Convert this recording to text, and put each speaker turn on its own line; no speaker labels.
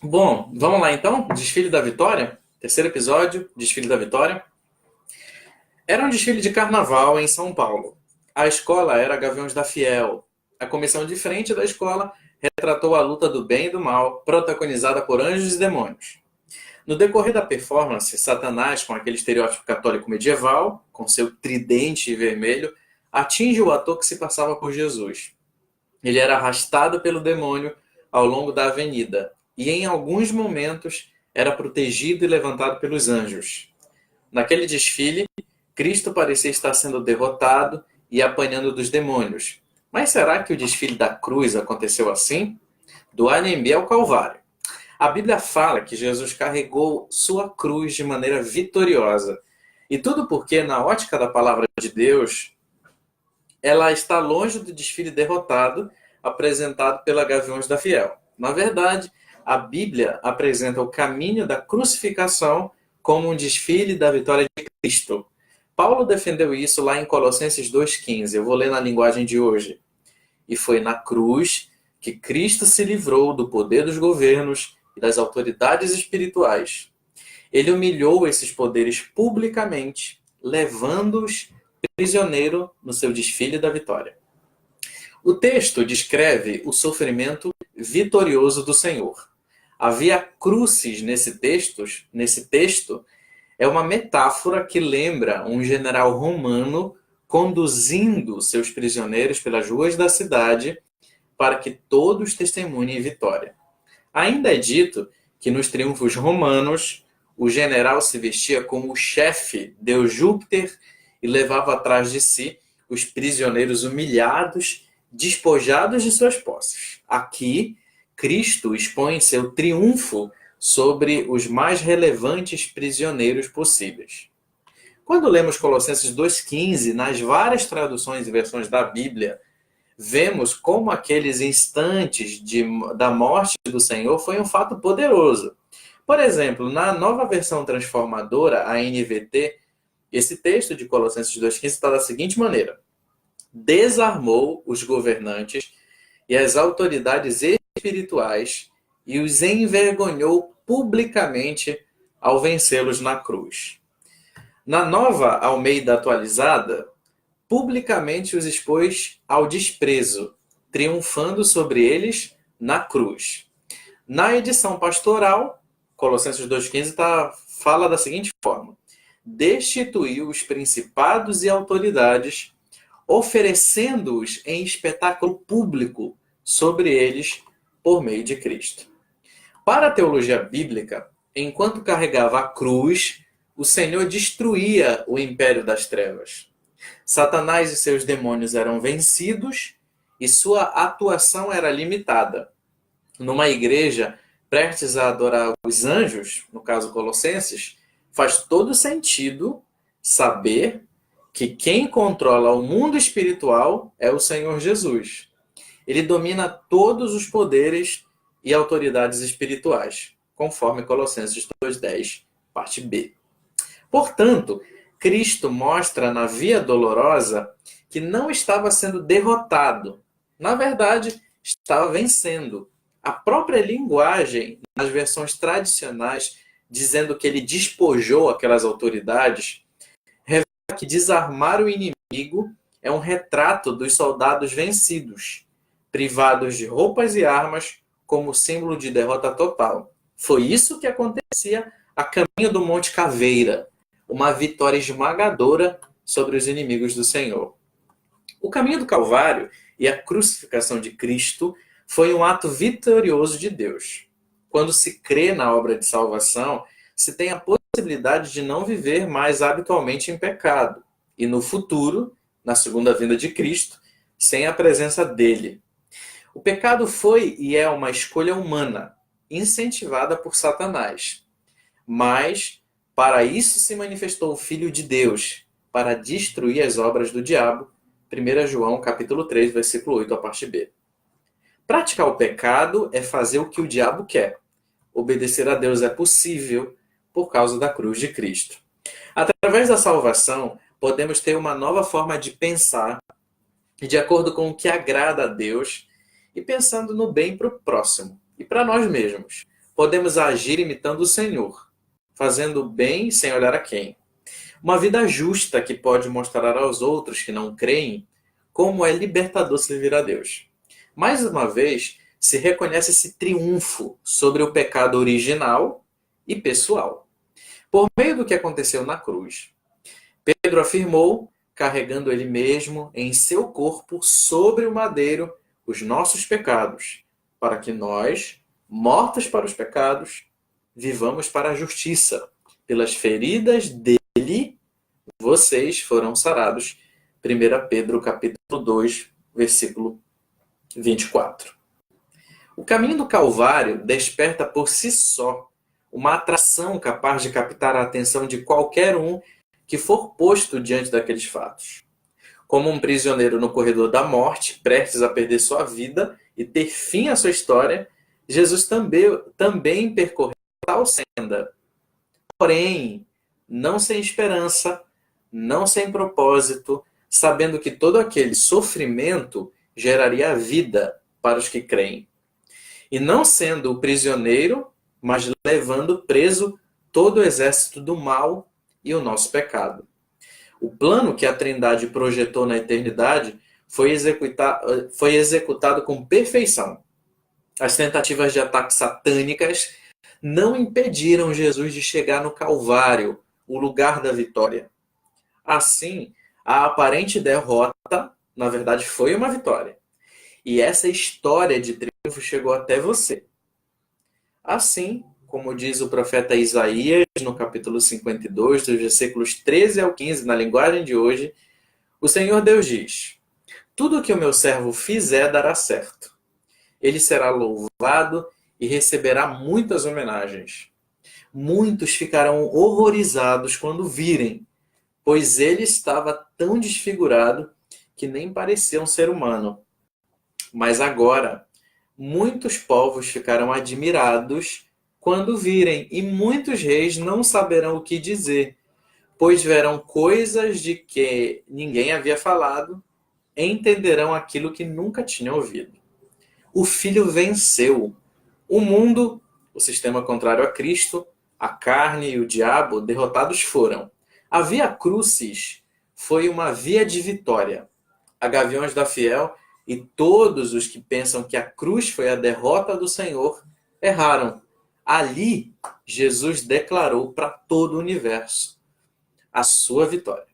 Bom, vamos lá então. Desfile da Vitória. Terceiro episódio, Desfile da Vitória. Era um desfile de carnaval em São Paulo. A escola era Gaviões da Fiel. A comissão de frente da escola retratou a luta do bem e do mal, protagonizada por anjos e demônios. No decorrer da performance, Satanás, com aquele estereótipo católico medieval, com seu tridente vermelho, atinge o ator que se passava por Jesus. Ele era arrastado pelo demônio ao longo da avenida e, em alguns momentos, era protegido e levantado pelos anjos. Naquele desfile, Cristo parecia estar sendo derrotado e apanhando dos demônios. Mas será que o desfile da cruz aconteceu assim? Do Anhembi ao Calvário. A Bíblia fala que Jesus carregou sua cruz de maneira vitoriosa. E tudo porque, na ótica da palavra de Deus, ela está longe do desfile derrotado apresentado pela Gaviões da Fiel. Na verdade, a Bíblia apresenta o caminho da crucificação como um desfile da vitória de Cristo. Paulo defendeu isso lá em Colossenses 2,15. Eu vou ler na linguagem de hoje. E foi na cruz que Cristo se livrou do poder dos governos e das autoridades espirituais. Ele humilhou esses poderes publicamente, levando-os prisioneiro no seu desfile da vitória. O texto descreve o sofrimento vitorioso do Senhor. Havia crucis nesse texto é uma metáfora que lembra um general romano conduzindo seus prisioneiros pelas ruas da cidade para que todos testemunhem vitória. Ainda é dito que nos triunfos romanos, o general se vestia como o chefe, deus Júpiter, e levava atrás de si os prisioneiros humilhados, despojados de suas posses. Aqui, Cristo expõe seu triunfo sobre os mais relevantes prisioneiros possíveis. Quando lemos Colossenses 2,15, nas várias traduções e versões da Bíblia, vemos como aqueles instantes da morte do Senhor foi um fato poderoso. Por exemplo, na nova versão transformadora, a NVT, esse texto de Colossenses 2,15 está da seguinte maneira: desarmou os governantes e as autoridades espirituais e os envergonhou publicamente ao vencê-los na cruz. Na nova Almeida atualizada, publicamente os expôs ao desprezo, triunfando sobre eles na cruz. Na edição pastoral, Colossenses 2,15 fala da seguinte forma: destituiu os principados e autoridades, oferecendo-os em espetáculo público sobre eles por meio de Cristo. Para a teologia bíblica, enquanto carregava a cruz, o Senhor destruía o império das trevas. Satanás e seus demônios eram vencidos e sua atuação era limitada. Numa igreja prestes a adorar os anjos, no caso Colossenses, faz todo sentido saber que quem controla o mundo espiritual é o Senhor Jesus. Ele domina todos os poderes e autoridades espirituais, conforme Colossenses 2,10, parte B. Portanto, Cristo mostra na via dolorosa que não estava sendo derrotado. Na verdade, estava vencendo. A própria linguagem, nas versões tradicionais, dizendo que ele despojou aquelas autoridades, revela que desarmar o inimigo é um retrato dos soldados vencidos, privados de roupas e armas como símbolo de derrota total. Foi isso que acontecia a caminho do Monte Caveira, uma vitória esmagadora sobre os inimigos do Senhor. O caminho do Calvário e a crucificação de Cristo foi um ato vitorioso de Deus. Quando se crê na obra de salvação, se tem a possibilidade de não viver mais habitualmente em pecado, e no futuro, na segunda vinda de Cristo, sem a presença dele. O pecado foi e é uma escolha humana, incentivada por Satanás. Mas, para isso se manifestou o Filho de Deus, para destruir as obras do diabo. 1 João, capítulo 3, versículo 8, a parte B. Praticar o pecado é fazer o que o diabo quer. Obedecer a Deus é possível por causa da cruz de Cristo. Através da salvação, podemos ter uma nova forma de pensar, de acordo com o que agrada a Deus, e pensando no bem para o próximo e para nós mesmos. podemos agir imitando o Senhor, fazendo o bem sem olhar a quem. Uma vida justa que pode mostrar aos outros que não creem como é libertador servir a Deus. Mais uma vez, se reconhece esse triunfo sobre o pecado original e pessoal, por meio do que aconteceu na cruz. Pedro afirmou, carregando ele mesmo em seu corpo sobre o madeiro os nossos pecados, para que nós, mortos para os pecados, vivamos para a justiça. Pelas feridas dele, vocês foram sarados. 1 Pedro capítulo 2, versículo 24. O caminho do Calvário desperta por si só uma atração capaz de captar a atenção de qualquer um que for posto diante daqueles fatos. Como um prisioneiro no corredor da morte, prestes a perder sua vida e ter fim à sua história, Jesus também percorreu tal senda. Porém, não sem esperança, não sem propósito, sabendo que todo aquele sofrimento geraria vida para os que creem. E não sendo o prisioneiro, mas levando preso todo o exército do mal e o nosso pecado. O plano que a Trindade projetou na eternidade foi executado com perfeição. As tentativas de ataques satânicas não impediram Jesus de chegar no Calvário, o lugar da vitória. Assim, a aparente derrota, na verdade, foi uma vitória. E essa história de triunfo chegou até você. Assim, como diz o profeta Isaías, no capítulo 52, dos versículos 13 ao 15, na linguagem de hoje, o Senhor Deus diz: tudo o que o meu servo fizer dará certo. Ele será louvado e receberá muitas homenagens. Muitos ficarão horrorizados quando virem, pois ele estava tão desfigurado que nem parecia um ser humano. Mas agora, muitos povos ficarão admirados quando virem, e muitos reis não saberão o que dizer, pois verão coisas de que ninguém havia falado, e entenderão aquilo que nunca tinham ouvido. O Filho venceu. O mundo, o sistema contrário a Cristo, a carne e o diabo derrotados foram. A Via Crucis foi uma via de vitória. A Gaviões da Fiel e todos os que pensam que a cruz foi a derrota do Senhor erraram. Ali, Jesus declarou para todo o universo a sua vitória.